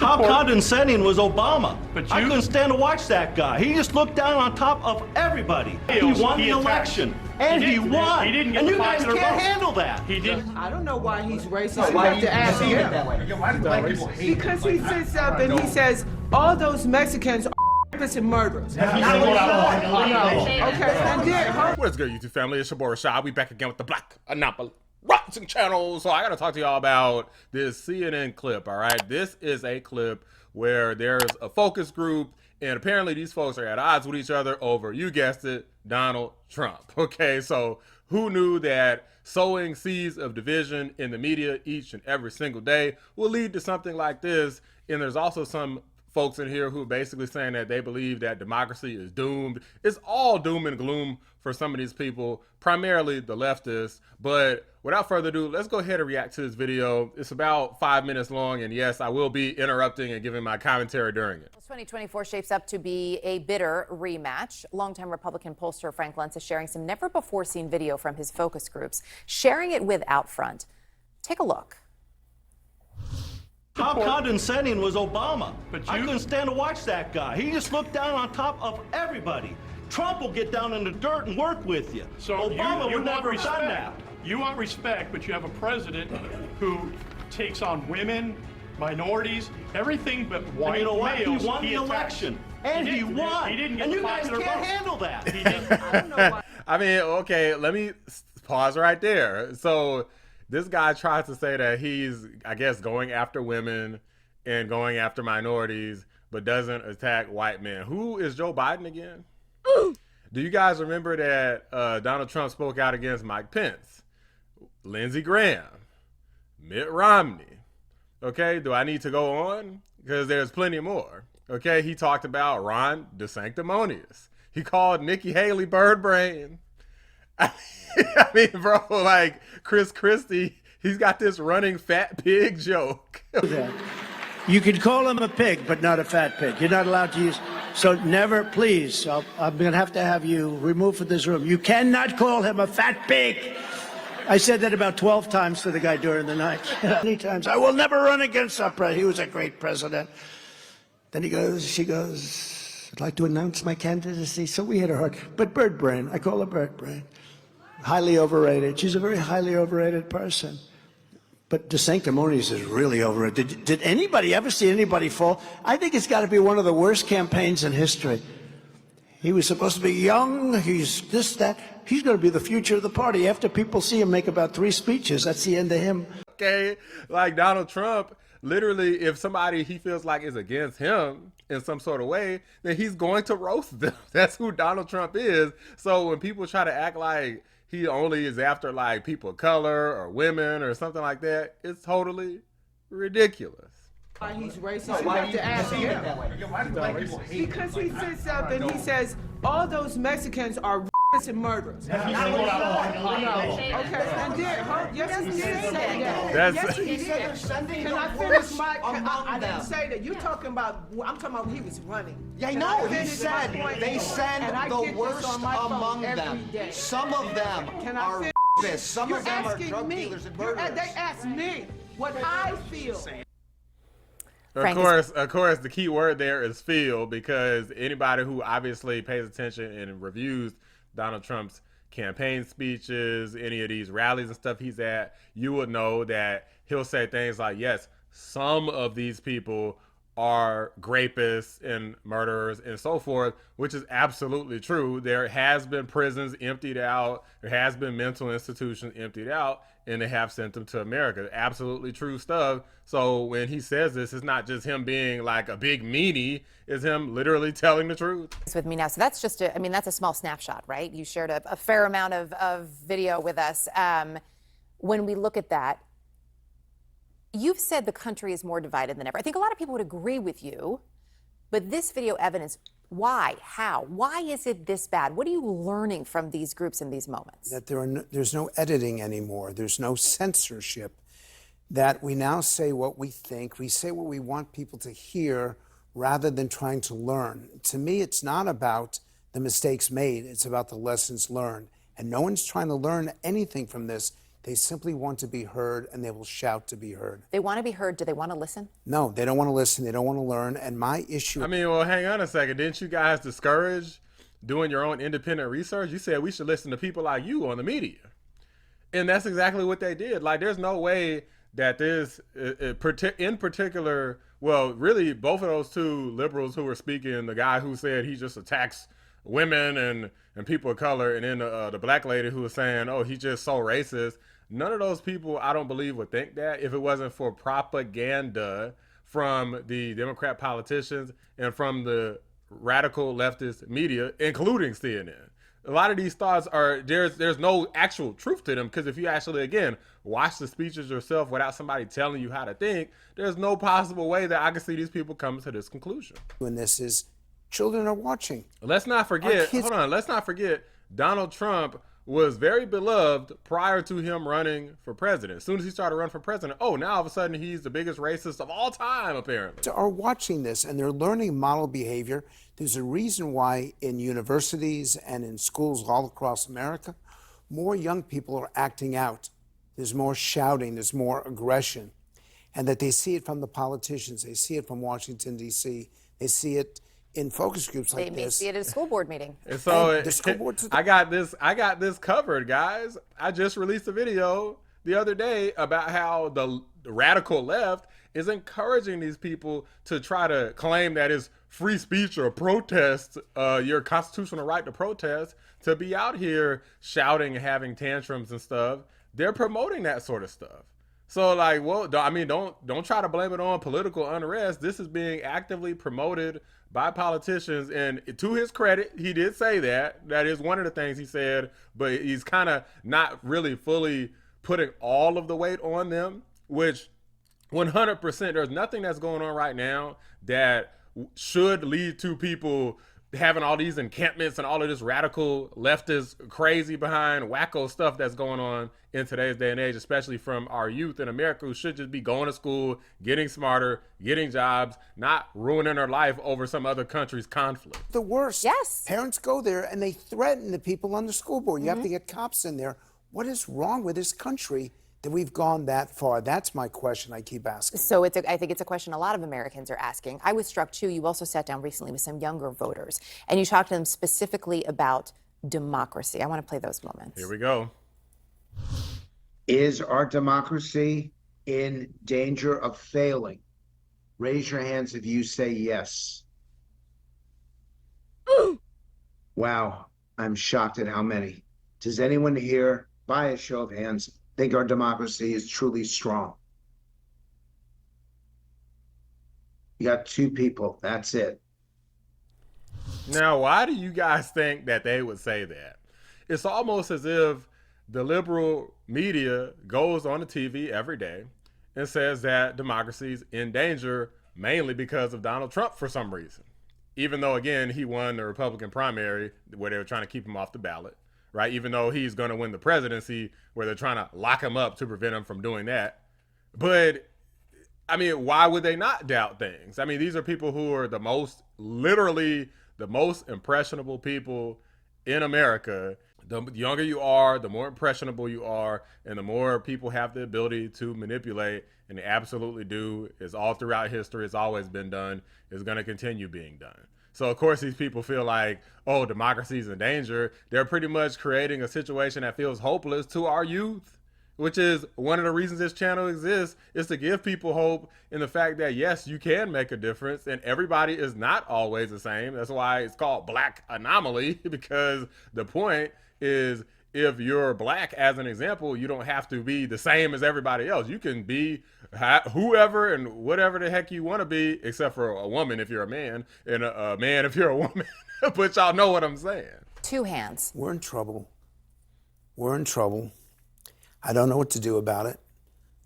Top condescending was Obama. But I couldn't stand to watch that guy. He just looked down on top of everybody. He won the election. And he won. He didn't get and the you guys popular can't vote. handle that. He didn't. I don't know why he's racist. You have to ask him. Because he says something. He says all those Mexicans are rapists and murderers. Okay, and then What is good, YouTube family? It's your boy Rashad. We back again with the Black Anomaly Rising channel. So I gotta talk to y'all about this CNN clip. All right, this is a clip where there's a focus group, and apparently these folks are at odds with each other over, you guessed it, Donald Trump. Okay, so who knew that sowing seeds of division in the media each and every single day will lead to something like this? And there's also some folks in here who are basically saying that they believe that democracy is doomed. It's all doom and gloom for some of these people, primarily the leftists. But without further ado, let's go ahead and react to this video. It's about 5 minutes long, and yes, I will be interrupting and giving my commentary during it. 2024 shapes up to be a bitter rematch. Longtime Republican pollster Frank Lenzs is sharing some never-before-seen video from his focus groups, sharing it with Outfront. Take a look. Top condescending was Obama. But I couldn't stand to watch that guy. He just looked down on top of everybody. Trump will get down in the dirt and work with you. So Obama you would want never have done respect. that. You want respect, but you have a president who takes on women, minorities, everything but white And you know what? males. He won the attacks. election. And he won. He didn't get and the you guys popular can't vote. handle that. He didn't. I don't know why. I mean, okay, let me pause right there. So this guy tries to say that he's, I guess, going after women and going after minorities, but doesn't attack white men. Who is Joe Biden again? Do you guys remember that Donald Trump spoke out against Mike Pence, Lindsey Graham, Mitt Romney? Okay, do I need to go on? Because there's plenty more. Okay, he talked about Ron DeSanctimonious. He called Nikki Haley bird brain. I mean, bro, like Chris Christie, he's got this running fat pig joke. You can call him a pig, but not a fat pig. You're not allowed to use. So never, please. I'm going to have you removed from this room. You cannot call him a fat pig. I said that about 12 times to the guy during the night. Many times. I will never run against our president. He was a great president. Then she goes, I'd like to announce my candidacy. So we hit her hard. But bird brain, I call her bird brain. Highly overrated. She's a very highly overrated person. But DeSanctimonious is really overrated. Did anybody ever see anybody fall? I think it's got to be one of the worst campaigns in history. He was supposed to be young. He's this, that. He's going to be the future of the party. After people see him make about 3 speeches, that's the end of him. Okay, like Donald Trump, literally, if somebody he feels like is against him in some sort of way, then he's going to roast them. That's who Donald Trump is. So when people try to act like he only is after like people of color or women or something like that, it's totally ridiculous. Why he's racist? You have to ask him. Because he says something. He says all those Mexicans are rapists and murderers. Okay, and then yes, he did say that. Yes, he did. Can I finish my? I didn't say that. You're talking about. I'm talking about when he was running. Yeah, I know. He said they send the worst among them. Some of them are rapists. Some of them are drug dealers and murderers. They asked me what I feel. Of course, the key word there is feel, because anybody who obviously pays attention and reviews Donald Trump's campaign speeches, any of these rallies and stuff he's at, you would know that he'll say things like, yes, some of these people are grapists and murderers and so forth, which is absolutely true. There has been prisons emptied out. There has been mental institutions emptied out, and they have sent them to America. Absolutely true stuff. So when he says this, it's not just him being like a big meanie, it's him literally telling the truth. With me now. So that's just that's a small snapshot, right? You shared a fair amount of video with us. When we look at that, you've said the country is more divided than ever. I think a lot of people would agree with you, but this video evidence, why? How? Why is it this bad? What are you learning from these groups in these moments? That there's no editing anymore. There's no censorship. That we now say what we think. We say what we want people to hear rather than trying to learn. To me, it's not about the mistakes made. It's about the lessons learned. And no one's trying to learn anything from this. They simply want to be heard, and they will shout to be heard. They want to be heard. Do they want to listen? No, they don't want to listen. They don't want to learn. And my issue... I mean, well, hang on a second. Didn't you guys discourage doing your own independent research? You said we should listen to people like you on the media. And that's exactly what they did. Like, there's no way that this, in particular, well, really, both of those two liberals who were speaking, the guy who said he just attacks women and people of color, and then the black lady who was saying, oh, he's just so racist. None of those people, I don't believe, would think that if it wasn't for propaganda from the Democrat politicians and from the radical leftist media, including CNN. A lot of these thoughts are, there's no actual truth to them, because if you actually, again, watch the speeches yourself without somebody telling you how to think, there's no possible way that I can see these people coming to this conclusion. And this is, children are watching. Let's not forget, let's not forget, Donald Trump was very beloved prior to him running for president. As soon as he started running for president, oh, now all of a sudden he's the biggest racist of all time, apparently. Are watching this, and they're learning model behavior. There's a reason why in universities and in schools all across America, more young people are acting out. There's more shouting, there's more aggression, and that they see it from the politicians. They see it from Washington, D.C. They see it in focus groups like this. They may see it at a school board meeting. And so the school boards I got this covered, guys. I just released a video the other day about how the radical left is encouraging these people to try to claim that it's free speech or protest, your constitutional right to protest, to be out here shouting and having tantrums and stuff. They're promoting that sort of stuff. So, like, well, I mean, don't try to blame it on political unrest. This is being actively promoted by politicians, and to his credit, he did say that. That is one of the things he said, but he's kind of not really fully putting all of the weight on them, which 100%, there's nothing that's going on right now that should lead to people having all these encampments and all of this radical leftist crazy behind wacko stuff that's going on in today's day and age, especially from our youth in America, who should just be going to school, getting smarter, getting jobs, not ruining their life over some other country's conflict. The worst. Yes. Parents go there and they threaten the people on the school board. You have to get cops in there. What is wrong with this country that we've gone that far? That's my question I keep asking. So I think it's a question a lot of Americans are asking. I was struck, too. You also sat down recently with some younger voters, and you talked to them specifically about democracy. I want to play those moments. Here we go. Is our democracy in danger of failing? Raise your hands if you say yes. Wow, I'm shocked at how many. Does anyone here, by a show of hands, think our democracy is truly strong? You got two people, that's it. Now, why do you guys think that they would say that? It's almost as if the liberal media goes on the TV every day and says that democracy is in danger mainly because of Donald Trump for some reason. Even though, again, he won the Republican primary where they were trying to keep him off the ballot, right? Even though he's going to win the presidency where they're trying to lock him up to prevent him from doing that. But, I mean, why would they not doubt things? I mean, these are people who are literally the most impressionable people in America. The younger you are, the more impressionable you are, and the more people have the ability to manipulate, and they absolutely do, is all throughout history, it's always been done, is going to continue being done. So, of course, these people feel like, oh, democracy's in danger. They're pretty much creating a situation that feels hopeless to our youth, which is one of the reasons this channel exists, is to give people hope in the fact that, yes, you can make a difference, and everybody is not always the same. That's why it's called Black Anomaly, because the point is, if you're black, as an example, you don't have to be the same as everybody else. You can be whoever and whatever the heck you want to be, except for a woman if you're a man, and a man if you're a woman. But y'all know what I'm saying. Two hands. We're in trouble. We're in trouble. I don't know what to do about it.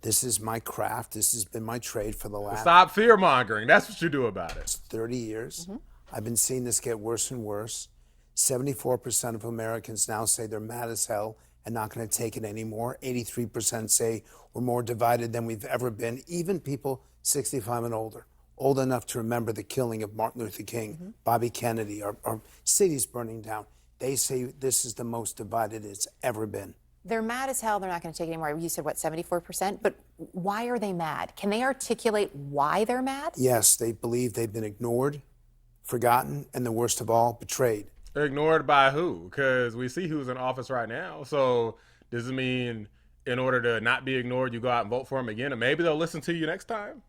This is my craft. This has been my trade for the last... Stop fear-mongering. That's what you do about it. 30 years. I've been seeing this get worse and worse. 74% of Americans now say they're mad as hell and not going to take it anymore. 83% say we're more divided than we've ever been. Even people 65 and older, old enough to remember the killing of Martin Luther King, Bobby Kennedy, our cities burning down. They say this is the most divided it's ever been. They're mad as hell. They're not going to take it anymore. You said, what, 74%? But why are they mad? Can they articulate why they're mad? Yes, they believe they've been ignored, forgotten, and the worst of all, betrayed. Ignored by who? Because we see who's in office right now. So does it mean in order to not be ignored, you go out and vote for them again, and maybe they'll listen to you next time?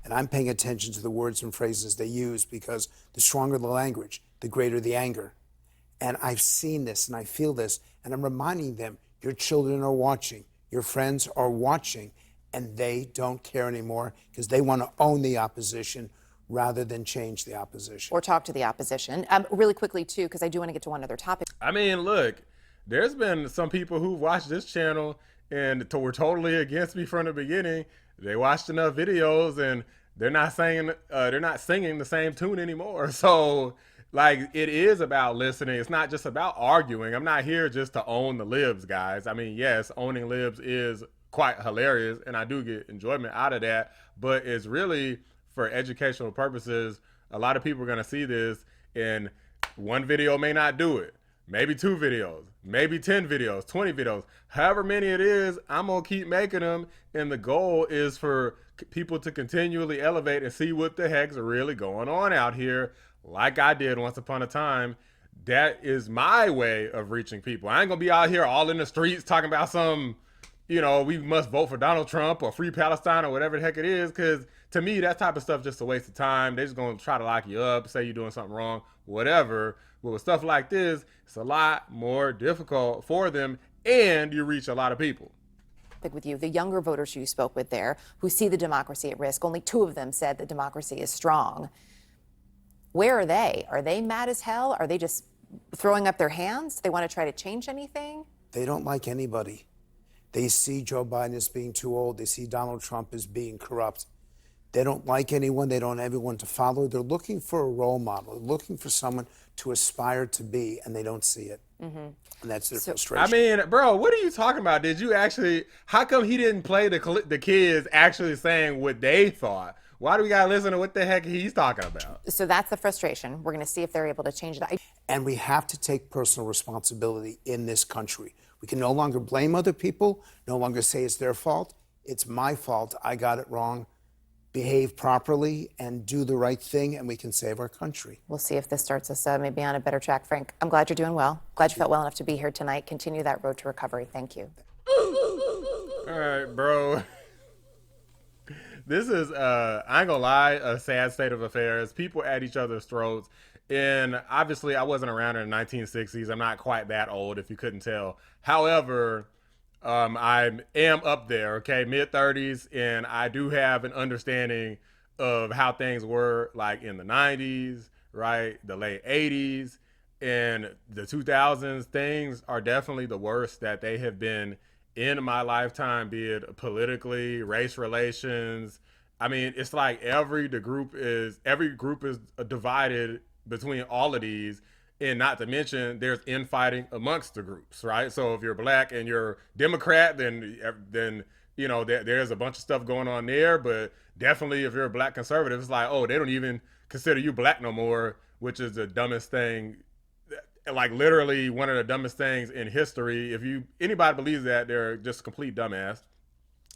And I'm paying attention to the words and phrases they use, because the stronger the language, the greater the anger. And I've seen this and I feel this, and I'm reminding them, your children are watching, your friends are watching, and they don't care anymore because they want to own the opposition rather than change the opposition. Or talk to the opposition. Really quickly, too, because I do want to get to one other topic. I mean, look, there's been some people who've watched this channel and were totally against me from the beginning. They watched enough videos and they're not singing the same tune anymore. So, like, it is about listening. It's not just about arguing. I'm not here just to own the libs, guys. I mean, yes, owning libs is quite hilarious, and I do get enjoyment out of that, but it's really for educational purposes. A lot of people are going to see this, and one video may not do it. Maybe 2 videos, maybe 10 videos, 20 videos, however many it is, I'm going to keep making them. And the goal is for people to continually elevate and see what the heck's really going on out here, like I did once upon a time. That is my way of reaching people. I ain't going to be out here all in the streets talking about some, you know, we must vote for Donald Trump or free Palestine or whatever the heck it is. Because to me, that type of stuff is just a waste of time. They're just going to try to lock you up, say you're doing something wrong, whatever. But with stuff like this, it's a lot more difficult for them, and you reach a lot of people. With you, the younger voters you spoke with there who see the democracy at risk, only 2 of them said that democracy is strong. Where are they? Are they mad as hell? Are they just throwing up their hands? Do they want to try to change anything? They don't like anybody. They see Joe Biden as being too old. They see Donald Trump as being corrupt. They don't like anyone. They don't have anyone to follow. They're looking for a role model. They're looking for someone to aspire to be, and they don't see it. Mm-hmm. And that's their frustration. I mean, bro, what are you talking about? Did you actually, how come he didn't play the kids actually saying what they thought? Why do we gotta listen to what the heck he's talking about? So that's the frustration. We're gonna see if they're able to change it. And we have to take personal responsibility in this country. We can no longer blame other people, no longer say it's their fault. It's my fault. I got it wrong. Behave properly and do the right thing, and we can save our country. We'll see if this starts us maybe on a better track. Frank, I'm glad you're doing well. Glad you felt well enough to be here tonight. Continue that road to recovery. Thank you. All right, bro. This is, I ain't gonna lie, a sad state of affairs. People at each other's throats. And obviously, I wasn't around in the 1960s. I'm not quite that old, if you couldn't tell. However, I am up there, okay, mid-30s, and I do have an understanding of how things were like in the 90s, right, the late 80s, and the 2000s. Things are definitely the worst that they have been in my lifetime, be it politically, race relations. I mean, it's like every group is divided between all of these. And not to mention, there's infighting amongst the groups, right? So if you're black and you're Democrat, then you know there's a bunch of stuff going on there. But definitely, if you're a black conservative, it's like, oh, they don't even consider you black no more, which is the dumbest thing, like literally one of the dumbest things in history. If anybody believes that, they're just a complete dumbass.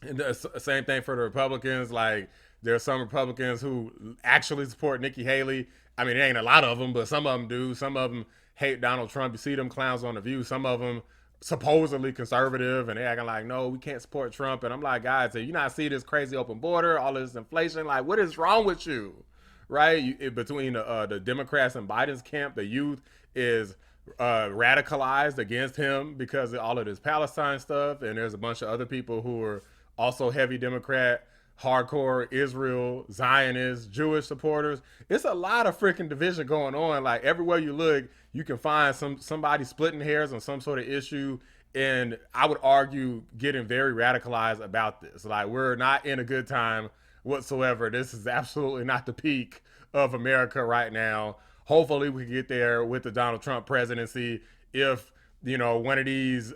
And the same thing for the Republicans. Like, there are some Republicans who actually support Nikki Haley. I mean, there ain't a lot of them, but some of them do. Some of them hate Donald Trump. You see them clowns on The View. Some of them supposedly conservative, and they acting like, no, we can't support Trump. And I'm like, guys, do you not see this crazy open border, all this inflation? Like, what is wrong with you, right? Between the Democrats and Biden's camp, the youth is radicalized against him because of all of this Palestine stuff. And there's a bunch of other people who are also heavy Democrat, hardcore Israel, Zionist, Jewish supporters. It's a lot of freaking division going on. Like, everywhere you look, you can find somebody splitting hairs on some sort of issue. And I would argue getting very radicalized about this. Like, we're not in a good time whatsoever. This is absolutely not the peak of America right now. Hopefully we can get there with the Donald Trump presidency. If, you know, one of these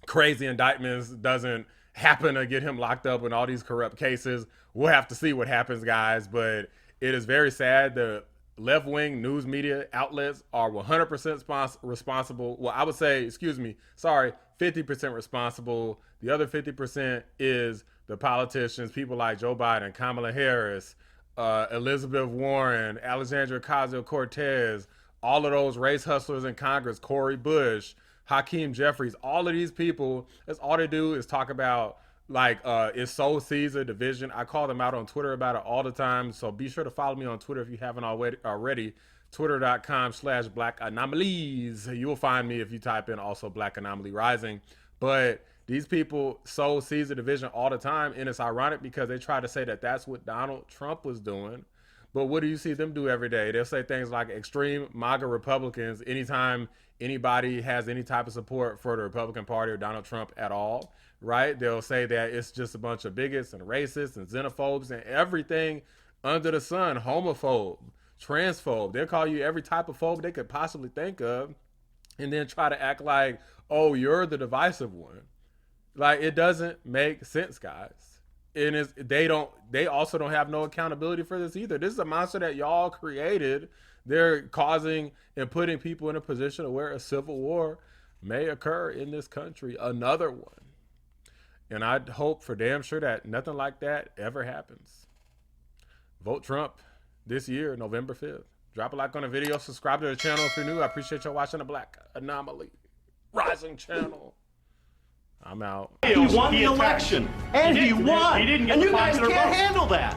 crazy indictments doesn't happen to get him locked up in all these corrupt cases, we'll have to see what happens, guys. But it is very sad. The left-wing news media outlets are 100% responsible. Well, I would say, 50% responsible. The other 50% is the politicians, people like Joe Biden, Kamala Harris, Elizabeth Warren, Alexandria Ocasio-Cortez, all of those race hustlers in Congress, Cory Bush, Hakeem Jeffries, all of these people, that's all they do is talk about it's so Caesar division. I call them out on Twitter about it all the time. So be sure to follow me on Twitter if you haven't already. Twitter.com/Black Anomalies. You will find me if you type in also Black Anomaly Rising. But these people sow Caesar division all the time. And it's ironic because they try to say that that's what Donald Trump was doing. But what do you see them do every day? They'll say things like extreme MAGA Republicans anytime anybody has any type of support for the Republican Party or Donald Trump at all, right? They'll say that it's just a bunch of bigots and racists and xenophobes and everything under the sun, homophobe, transphobe. They'll call you every type of phobe they could possibly think of and then try to act like, oh, you're the divisive one. Like, it doesn't make sense, guys. And they also don't have no accountability for this either. This is a monster that y'all created. They're causing and putting people in a position where a civil war may occur in this country, another one. And I hope for damn sure that nothing like that ever happens. Vote Trump this year, November 5th. Drop a like on the video, subscribe to the channel if you're new. I appreciate y'all watching the Black Anomaly Rising channel. I'm out. He won the election, and he won, He didn't get and the you guys popular can't vote. handle that.